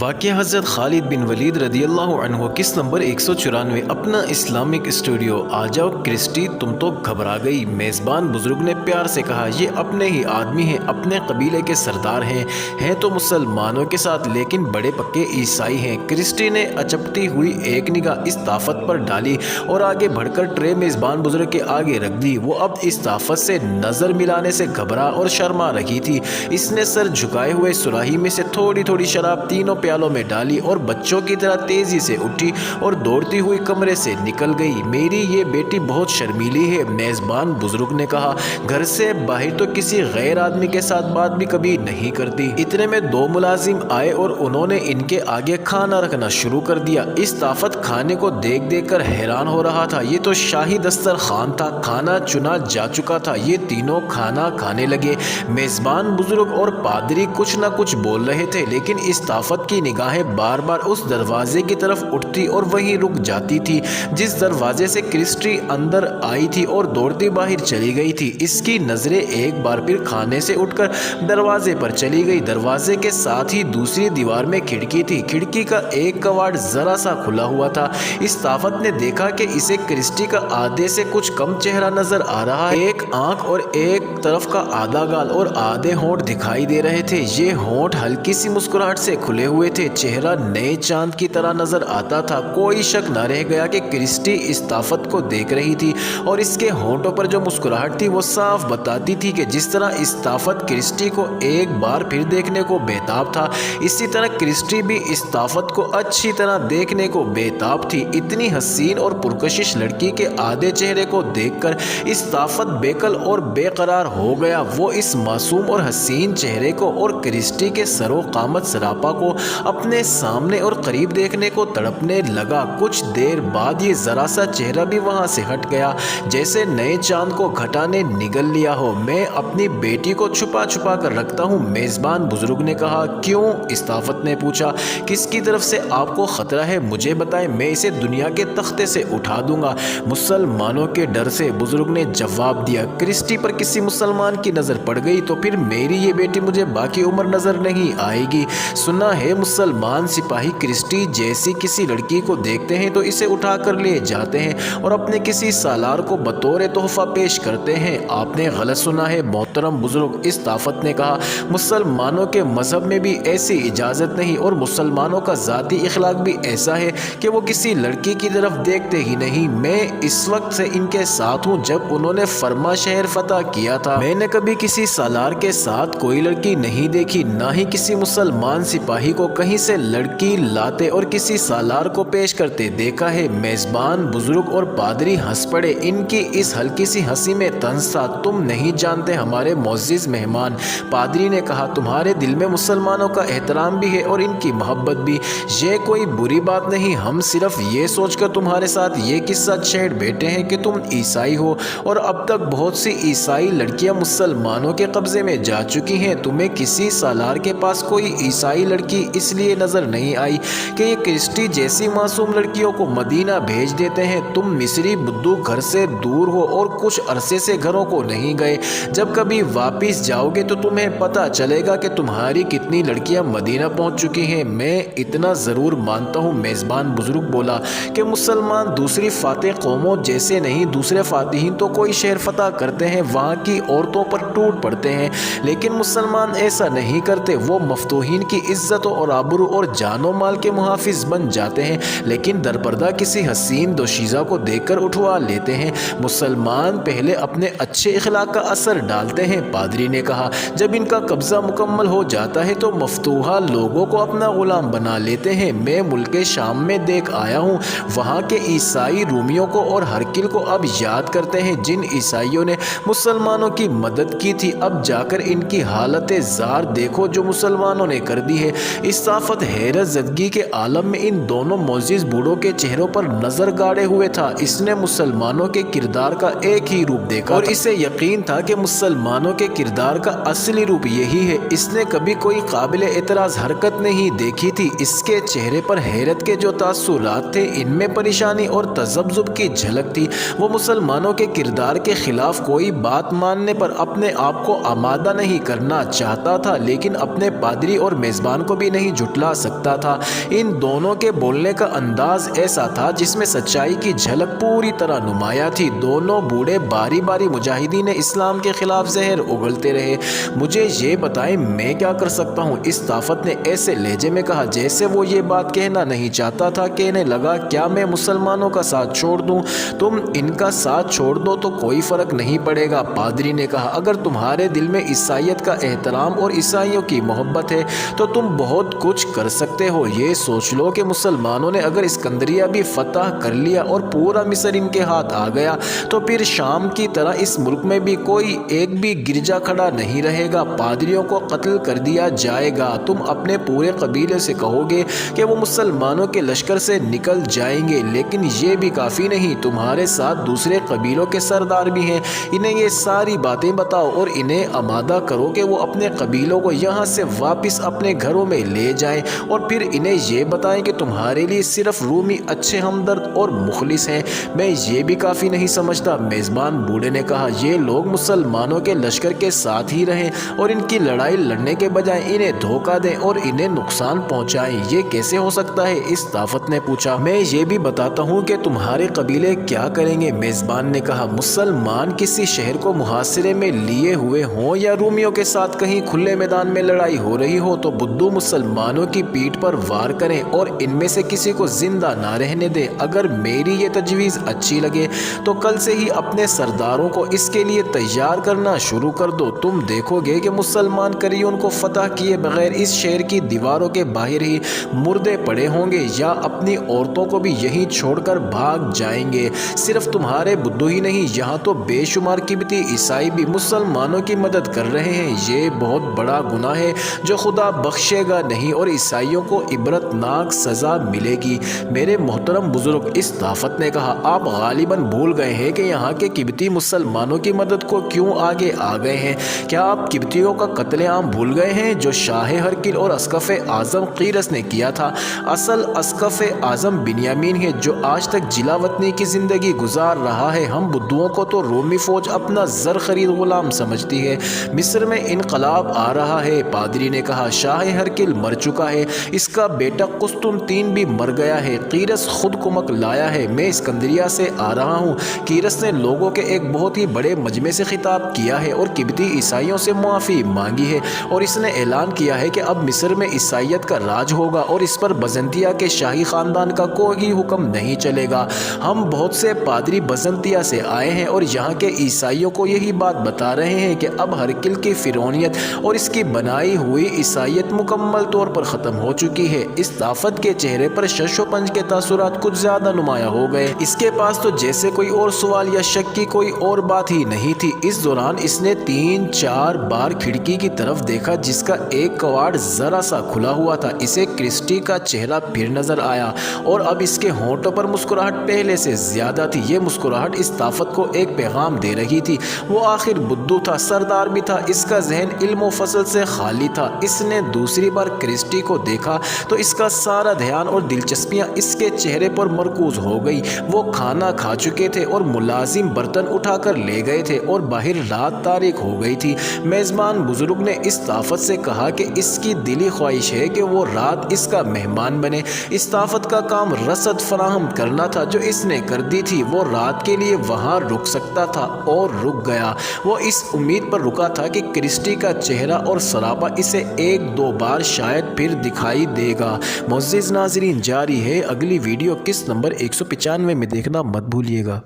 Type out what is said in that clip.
واقعہ حضرت خالد بن ولید رضی اللہ عنہ کس نمبر 194 اپنا اسلامک اسٹوڈیو۔ آ جاؤ کرسٹی، تم تو گھبرا گئی، میزبان بزرگ نے پیار سے کہا۔ یہ اپنے ہی آدمی ہیں، اپنے قبیلے کے سردار ہیں تو مسلمانوں کے ساتھ لیکن بڑے پکے عیسائی ہیں۔ کرسٹی نے اچپتی ہوئی ایک نگاہ اس طافت پر ڈالی اور آگے بڑھ کر ٹرے میزبان بزرگ کے آگے رکھ دی۔ وہ اب اس طافت سے نظر ملانے سے گھبرا اور شرما رہی تھی۔ اس نے سر جھکائے ہوئے سراہی میں سے تھوڑی تھوڑی شراب تینوں پیالوں میں ڈالی اور بچوں کی طرح تیزی سے اٹھی اور دوڑتی ہوئی کمرے سے نکل گئی۔ میری یہ بیٹی بہت شرمیلی ہے، میزبان بزرگ نے کہا۔ گھر سے باہر تو کسی غیر آدمی کے ساتھ بات بھی کبھی نہیں کرتی۔ اتنے میں دو ملازم آئے اور انہوں نے ان کے آگے کھانا رکھنا شروع کر دیا۔ اس طافت کھانے کو دیکھ دیکھ کر حیران ہو رہا تھا۔ یہ تو شاہی دسترخوان تھا، کھانا چنا جا چکا تھا۔ یہ تینوں کھانا کھانے لگے۔ میزبان بزرگ اور پادری کچھ نہ کچھ بول رہے تھے، لیکن اس طافت کی نگاہیں بار بار اس دروازے کی طرف اٹھتی اور وہیں رک جاتی تھی جس دروازے سے کرسٹی اندر آئی تھی اور دوڑتی باہر چلی گئی تھی۔ اس کی نظریں ایک بار پھر کھانے سے اٹھ کر دروازے پر چلی گئی۔ دروازے کے ساتھ ہی دوسری دیوار میں کھڑکی تھی۔ کھڑکی کا ایک کواڑ ذرا سا کھلا ہوا تھا۔ اس طافت نے دیکھا کہ اسے کرسٹی کا آدھے سے کچھ کم چہرہ نظر آ رہا ہے۔ ایک آنکھ اور ایک طرف کا آدھا گال اور آدھے ہونٹ دکھائی دے رہے تھے۔ یہ ہونٹ ہلکی سی مسکراہٹ سے کھلے ہوئے تھے۔ چہرہ نئے چاند کی طرح نظر آتا تھا۔ کوئی شک نہ رہ گیا کہ کرسٹی اس طافت کو دیکھ رہی تھی اور اس کے ہونٹوں پر جو مسکراہٹ تھی وہ صاف بتاتی تھی کہ جس طرح اس طافت کرسٹی کو ایک بار پھر دیکھنے کو بےتاب تھا، اسی طرح کرسٹی بھی اس طافت کو اچھی طرح دیکھنے کو بےتاب تھی۔ اتنی حسین اور پرکشش لڑکی کے آدھے چہرے کو دیکھ کر اس طافت بےقل اور بے قرار ہو گیا۔ وہ اس معصوم اور حسین چہرے کو اور کرسٹی کے سر و قامت سراپا کو اپنے سامنے اور قریب دیکھنے کو تڑپنے لگا۔ کچھ دیر بعد یہ ذرا سا چہرہ بھی وہاں سے ہٹ گیا، جیسے نئے چاند کو گھٹا نے نگل لیا ہو۔ میں اپنی بیٹی کو چھپا چھپا کر رکھتا ہوں، میزبان بزرگ نے کہا۔ کیوں؟ اس طافت نے پوچھا۔ کس کی طرف سے آپ کو خطرہ ہے مجھے بتائیں، میں اسے دنیا کے تختے سے اٹھا دوں گا۔ مسلمانوں کے ڈر سے، بزرگ نے جواب دیا۔ کرسٹی پر کسی مسلمان کی نظر پڑ گئی تو پھر میری یہ بیٹی مجھے باقی عمر نظر نہیں آئے گی۔ سنا ہے مسلمان سپاہی کرسٹی جیسی کسی لڑکی کو دیکھتے ہیں تو اسے اٹھا کر لے جاتے ہیں اور اپنے کسی سالار کو بطور تحفہ پیش کرتے ہیں۔ آپ نے غلط سنا ہے محترم بزرگ، اس طافت نے کہا۔ مسلمانوں کے مذہب میں بھی ایسی اجازت نہیں اور مسلمانوں کا ذاتی اخلاق بھی ایسا ہے کہ وہ کسی لڑکی کی طرف دیکھتے ہی نہیں۔ میں اس وقت سے ان کے ساتھ ہوں جب انہوں نے فرما شہر فتح کیا تھا۔ میں نے کبھی کسی سالار کے ساتھ کوئی لڑکی نہیں دیکھی، نہ ہی کسی مسلمان سپاہی کو کہیں سے لڑکی لاتے اور کسی سالار کو پیش کرتے دیکھا ہے۔ میزبان بزرگ اور پادری ہنس پڑے۔ ان کی اس ہلکی سی ہنسی میں طنز تھا۔ تم نہیں جانتے ہمارے معزز مہمان، پادری نے کہا، تمہارے دل میں مسلمانوں کا احترام بھی ہے اور ان کی محبت بھی۔ یہ کوئی بری بات نہیں، ہم صرف یہ سوچ کر تمہارے ساتھ یہ قصہ چھیڑ بیٹھے ہیں کہ تم عیسائی ہو اور اب تک بہت سی عیسائی لڑکیاں مسلمانوں کے قبضے میں جا چکی ہیں۔ تمہیں کسی سالار کے پاس کوئی عیسائی لڑکی اس لیے نظر نہیں آئی کہ یہ کرسٹی جیسی معصوم لڑکیوں کو مدینہ بھیج دیتے ہیں۔ تم مصری بدو گھر سے دور ہو اور کچھ عرصے سے گھروں کو نہیں گئے۔ جب کبھی واپس جاؤ گے تو تمہیں پتہ چلے گا کہ تمہاری کتنی لڑکیاں مدینہ پہنچ چکی ہیں۔ میں اتنا ضرور مانتا ہوں، میزبان بزرگ بولا، کہ مسلمان دوسری فاتح قوموں جیسے نہیں۔ دوسرے فاتحین تو کوئی شہر فتح کرتے ہیں، وہاں کی عورتوں پر ٹوٹ پڑتے ہیں، لیکن مسلمان ایسا نہیں کرتے۔ وہ مفتوحین کی عزت اور آبرو اور جان و مال کے محافظ بن جاتے ہیں، لیکن درپردہ کسی حسین دوشیزہ کو دیکھ کر اٹھوا لیتے ہیں۔ مسلمان پہلے اپنے اچھے اخلاق کا اثر ڈالتے ہیں، پادری نے کہا۔ جب ان کا قبضہ مکمل ہو جاتا ہے تو مفتوحہ لوگوں کو اپنا غلام بنا لیتے ہیں۔ میں ملک شام میں دیکھ آیا ہوں، وہاں کے عیسائی رومیوں کو اور ہرکل کو اب یاد کرتے ہیں، جن عیسائیوں نے مسلمانوں کی مدد کی تھی۔ اب جا کر ان کی حالت زار دیکھو جو مسلمانوں نے کر دی ہے۔ اس طافت حیرت زدگی کے عالم میں ان دونوں معزز بوڑھوں کے چہروں پر نظر گاڑے ہوئے تھا۔ اس نے مسلمانوں کے کردار کا ایک ہی روپ دیکھا اور اسے یقین تھا کہ مسلمانوں کے کردار کا اصلی روپ یہی ہے۔ اس نے کبھی کوئی قابل اعتراض حرکت نہیں دیکھی تھی۔ اس کے چہرے پر حیرت کے جو تاثرات تھے، ان میں پریشانی اور تذبذب کی جھلک تھی۔ وہ مسلمانوں کے کردار کے خلاف کوئی بات ماننے پر اپنے آپ کو آمادہ نہیں کرنا چاہتا تھا، لیکن اپنے پادری اور میزبان کو بھی نہیں نہیں جھٹلا سکتا تھا۔ ان دونوں کے بولنے کا انداز ایسا تھا جس میں سچائی کی جھلک پوری طرح نمایاں تھی۔ دونوں بوڑھے باری باری مجاہدین اسلام کے خلاف زہر اگلتے رہے۔ مجھے یہ بتائیں میں کیا کر سکتا ہوں؟ اس طافت نے ایسے لہجے میں کہا جیسے وہ یہ بات کہنا نہیں چاہتا تھا۔ کہنے لگا کیا میں مسلمانوں کا ساتھ چھوڑ دوں؟ تم ان کا ساتھ چھوڑ دو تو کوئی فرق نہیں پڑے گا۔ پادری نے کہا اگر تمہارے دل میں عیسائیت کا احترام اور عیسائیوں کی محبت ہے تو تم بہت کچھ کر سکتے ہو۔ یہ سوچ لو کہ مسلمانوں نے اگر اسکندریہ بھی فتح کر لیا اور پورا مصر ان کے ہاتھ آ گیا تو پھر شام کی طرح اس ملک میں بھی کوئی ایک بھی گرجا کھڑا نہیں رہے گا، پادریوں کو قتل کر دیا جائے گا۔ تم اپنے پورے قبیلے سے کہو گے کہ وہ مسلمانوں کے لشکر سے نکل جائیں گے، لیکن یہ بھی کافی نہیں، تمہارے ساتھ دوسرے قبیلوں کے سردار بھی ہیں، انہیں یہ ساری باتیں بتاؤ اور انہیں آمادہ کرو کہ وہ اپنے قبیلوں کو یہاں سے واپس اپنے گھروں میں لے جائیں، اور پھر انہیں یہ بتائیں کہ تمہارے لیے صرف رومی اچھے ہمدرد اور مخلص ہیں۔ میں یہ بھی کافی نہیں سمجھتا۔ میزبان بوڑھے نے کہا یہ لوگ مسلمانوں کے لشکر کے ساتھ ہی رہیں اور ان کی لڑائی لڑنے کے بجائے انہیں دھوکہ دیں اور انہیں نقصان پہنچائیں، یہ کیسے ہو سکتا ہے؟ اس طافت نے پوچھا۔ میں یہ بھی بتاتا ہوں کہ تمہارے قبیلے کیا کریں گے۔ میزبان نے کہا مسلمان کسی شہر کو محاصرے میں لیے ہوئے ہوں یا رومیوں کے ساتھ کہیں کھلے میدان میں لڑائی ہو رہی ہو تو بدو مسلمانوں کی پیٹھ پر وار کریں اور ان میں سے کسی کو زندہ نہ رہنے دیں۔ اگر میری یہ تجویز اچھی لگے تو کل سے ہی اپنے سرداروں کو اس کے لیے تیار کرنا شروع کر دو۔ تم دیکھو گے کہ مسلمان کریون کو فتح کیے بغیر اس شہر کی دیواروں کے باہر ہی مردے پڑے ہوں گے یا اپنی عورتوں کو بھی یہیں چھوڑ کر بھاگ جائیں گے۔ صرف تمہارے بدو ہی نہیں، یہاں تو بے شمار قبطی عیسائی بھی مسلمانوں کی مدد کر رہے ہیں۔ یہ بہت بڑا گناہ ہے جو خدا بخشے گا نہیں اور عیسائیوں کو عبرتناک سزا ملے گی۔ میرے محترم بزرگ، اس طافت نے کہا آپ غالباً بھول گئے ہیں کہ یہاں کے قبطی مسلمانوں کی مدد کو کیوں آگے آ گئے ہیں۔ کیا آپ قبطیوں کا قتل عام بھول گئے ہیں جو شاہ ہرقل اور اسقف اعظم قیرس نے کیا تھا؟ اصل اسقف اعظم بنیامین ہے جو آج تک جلا وطنی کی زندگی گزار رہا ہے۔ ہم بدوؤں کو تو رومی فوج اپنا زر خرید غلام سمجھتی ہے۔ مصر میں انقلاب آ رہا ہے، پادری نے کہا۔ شاہ ہرقل مر چکا ہے، اس کا بیٹا قسطنطین بھی مر گیا ہے، قیرس خود کمک لایا ہے۔ میں اسکندریہ سے آ رہا ہوں۔ قیرس نے لوگوں کے ایک بہت ہی بڑے مجمع سے خطاب کیا ہے اور قبطی عیسائیوں سے معافی مانگی ہے، اور اس نے اعلان کیا ہے کہ اب مصر میں عیسائیت کا راج ہوگا اور اس پر بزنطیہ کے شاہی خاندان کا کوئی حکم نہیں چلے گا۔ ہم بہت سے پادری بزنطیہ سے آئے ہیں اور یہاں کے عیسائیوں کو یہی بات بتا رہے ہیں کہ اب ہرقل کی فرعونیت اور اس کی بنائی ہوئی عیسائیت مکمل طور پر ختم ہو چکی ہے۔ اس طافت کے چہرے پر شش و پنج کے تاثرات کچھ زیادہ نمایاں ہو گئے۔ اس کے پاس تو جیسے کوئی اور سوال یا شک کی کوئی اور بات ہی نہیں تھی۔ اس دوران اس نے 3-4 بار کھڑکی کی طرف دیکھا جس کا ایک کواڑ ذرا سا کھلا ہوا تھا۔ اسے کرسٹی کا چہرہ پھر نظر آیا اور اب اس کے ہونٹوں پر مسکراہٹ پہلے سے زیادہ تھی۔ یہ مسکراہٹ اس طافت کو ایک پیغام دے رہی تھی۔ وہ آخر بدو تھا، سردار بھی تھا، اس کا ذہن علم و فضل سے خالی تھا۔ اس نے دوسری بار کرسٹی کو دیکھا تو اس کا سارا دھیان اور دلچسپیاں اس کے چہرے پر مرکوز ہو گئی۔ وہ کھانا کھا چکے تھے اور ملازم برتن اٹھا کر لے گئے تھے اور باہر رات تاریک ہو گئی تھی۔ میزبان بزرگ نے اس طافت سے کہا کہ اس کی دلی خواہش ہے کہ وہ رات اس کا مہمان بنے۔ اس طافت کا کام رسد فراہم کرنا تھا جو اس نے کر دی تھی۔ وہ رات کے لیے وہاں رک سکتا تھا اور رک گیا۔ وہ اس امید پر رکا تھا کہ کرسٹی کا چہرہ اور سراپا اسے 1-2 بار شاید پھر دکھائی دے گا۔ معزز ناظرین، جاری ہے اگلی ویڈیو قسط نمبر 195 میں دیکھنا مت بھولیے گا۔